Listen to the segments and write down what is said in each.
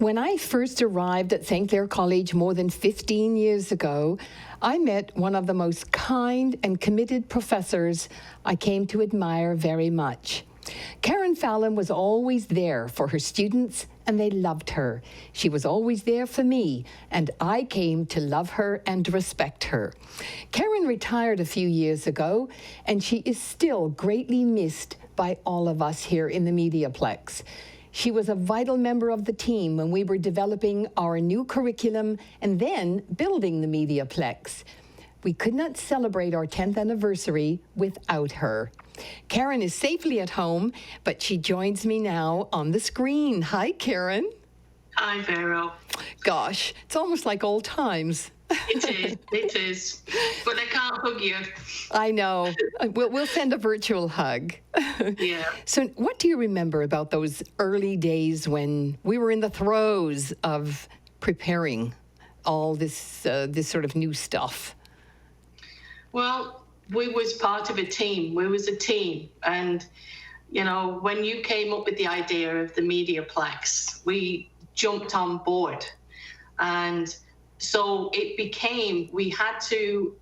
When I first arrived at St. Clair College more than 15 years ago, I met one of the most kind and committed professors I came to admire very much. Karen Fallon was always there for her students, and they loved her. She was always there for me, and I came to love her and respect her. Karen retired a few years ago, and she is still greatly missed by all of us here in the MediaPlex. She was a vital member of the team when we were developing our new curriculum and then building the MediaPlex. We could not celebrate our 10th anniversary without her. Karen is safely at home, but she joins me now on the screen. Hi, Karen. Hi, Vero. Gosh, it's almost like old times. It is. But I can't hug you. I know. We'll send a virtual hug. Yeah. So what do you remember about those early days when we were in the throes of preparing all this sort of new stuff? Well, we was part of a team. We was a team. And, you know, when you came up with the idea of the MediaPlex, we jumped on board. And so it became, we had to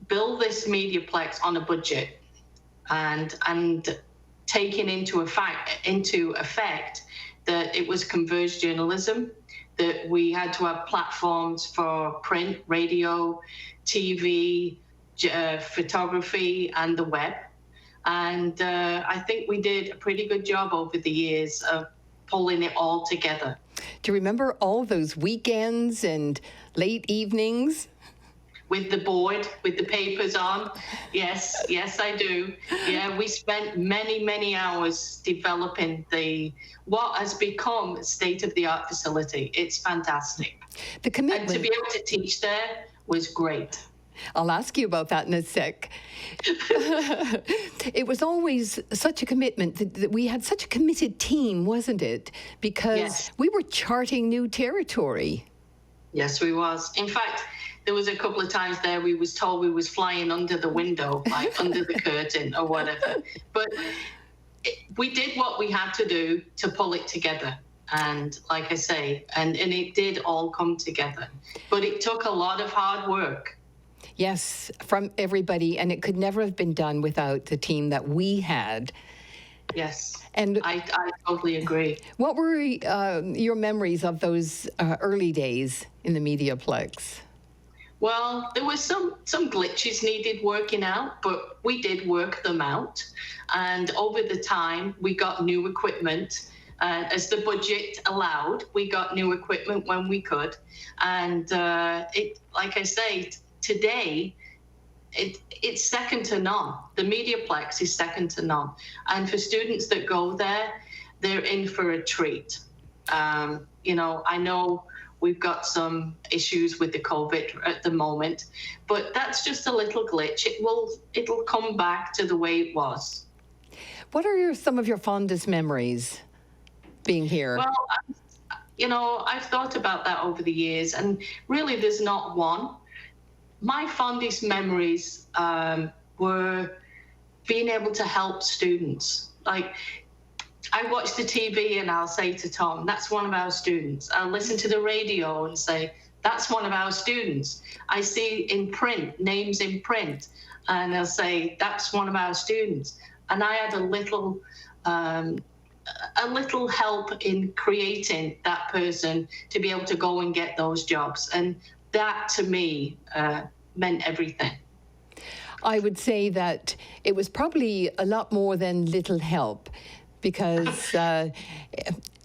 build this MediaPlex on a budget and taking into effect that it was converged journalism, that we had to have platforms for print, radio, TV, photography, and the web. And I think we did a pretty good job over the years of pulling it all together. Do you remember all those weekends and late evenings? With the board, with the papers on. Yes, I do. Yeah, we spent many hours developing what has become a state-of-the-art facility. It's fantastic. The commitment. And to be able to teach there was great. I'll ask you about that in a sec. It was always such a commitment that we had such a committed team, wasn't it? Because we were charting new territory. Yes, we was. In fact, there was a couple of times there we was told we was flying under the window, like under the curtain or whatever. But we did what we had to do to pull it together. And like I say, and it did all come together. But it took a lot of hard work. Yes, from everybody, and it could never have been done without the team that we had. Yes, and I totally agree. What were your memories of those early days in the MediaPlex? Well, there were some glitches needed working out, but we did work them out. And over the time, we got new equipment. As the budget allowed, we got new equipment when we could. And like I say, today, it's second to none. The MediaPlex is second to none. And for students that go there, they're in for a treat. You know, I know we've got some issues with the COVID at the moment, but that's just a little glitch. It'll come back to the way it was. What are some of your fondest memories being here? Well, you know, I've thought about that over the years, and really there's not one. My fondest memories were being able to help students. Like, I watch the TV and I'll say to Tom, that's one of our students. I'll listen to the radio and say, that's one of our students. I see in print, names in print, and I'll say, that's one of our students. And I had a little help in creating that person to be able to go and get those jobs. And that, to me, meant everything. I would say that it was probably a lot more than little help, because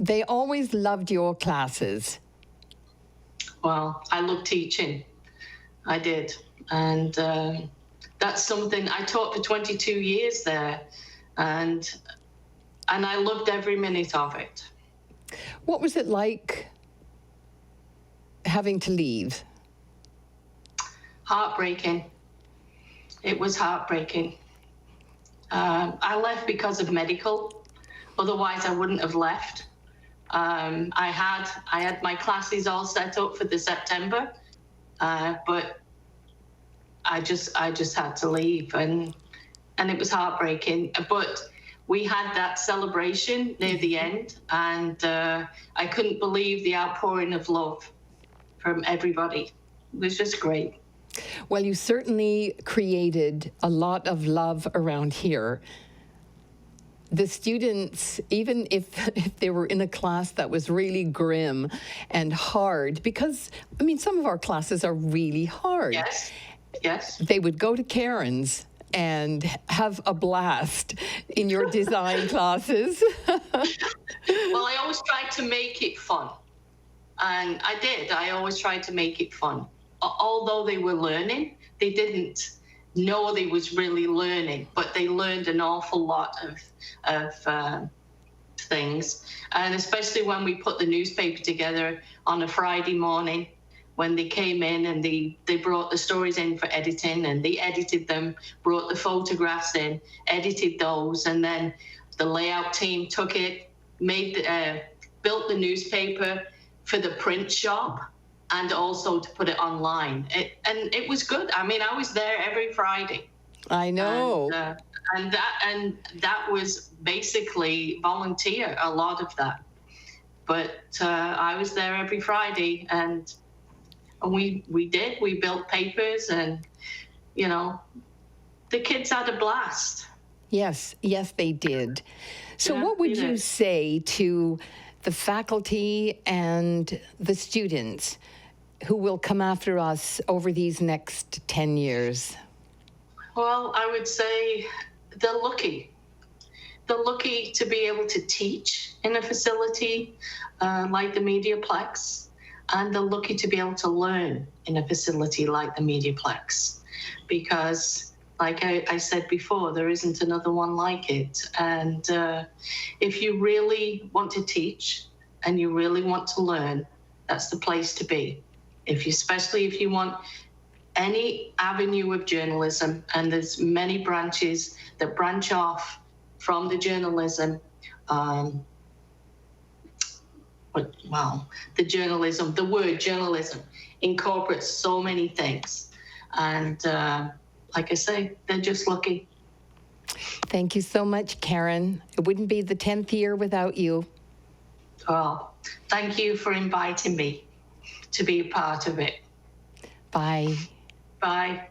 they always loved your classes. Well, I loved teaching. I did. And that's something I taught for 22 years there. And I loved every minute of it. What was it like having to leave? Heartbreaking. It was heartbreaking. I left because of medical. Otherwise, I wouldn't have left. I had my classes all set up for the September, but I just had to leave, and it was heartbreaking. But we had that celebration near the end, and I couldn't believe the outpouring of love from everybody. It was just great. Well, you certainly created a lot of love around here. The students, even if they were in a class that was really grim and hard, because, I mean, some of our classes are really hard. Yes. They would go to Karen's and have a blast in your design classes. Well, I always tried to make it fun. And I did. I always tried to make it fun. Although they were learning, they didn't know they was really learning, but they learned an awful lot of things. And especially when we put the newspaper together on a Friday morning, when they came in and they brought the stories in for editing, and they edited them, brought the photographs in, edited those, and then the layout team took it, built the newspaper for the print shop, and also to put it online. And it was good. I mean, I was there every Friday. I know. And that was basically volunteer, a lot of that. But I was there every Friday, and we built papers, and, you know, the kids had a blast. Yes, they did. So Yeah, what would they you did. say to the faculty and the students who will come after us over these next 10 years? Well, I would say they're lucky. They're lucky to be able to teach in a facility like the MediaPlex, and they're lucky to be able to learn in a facility like the MediaPlex, because, like I said before, there isn't another one like it. And if you really want to teach and you really want to learn, that's the place to be. Especially if you want any avenue of journalism, and there's many branches that branch off from the journalism. The word journalism incorporates so many things. And like I say, they're just lucky. Thank you so much, Karen. It wouldn't be the 10th year without you. Well, thank you for inviting me to be a part of it. Bye. Bye.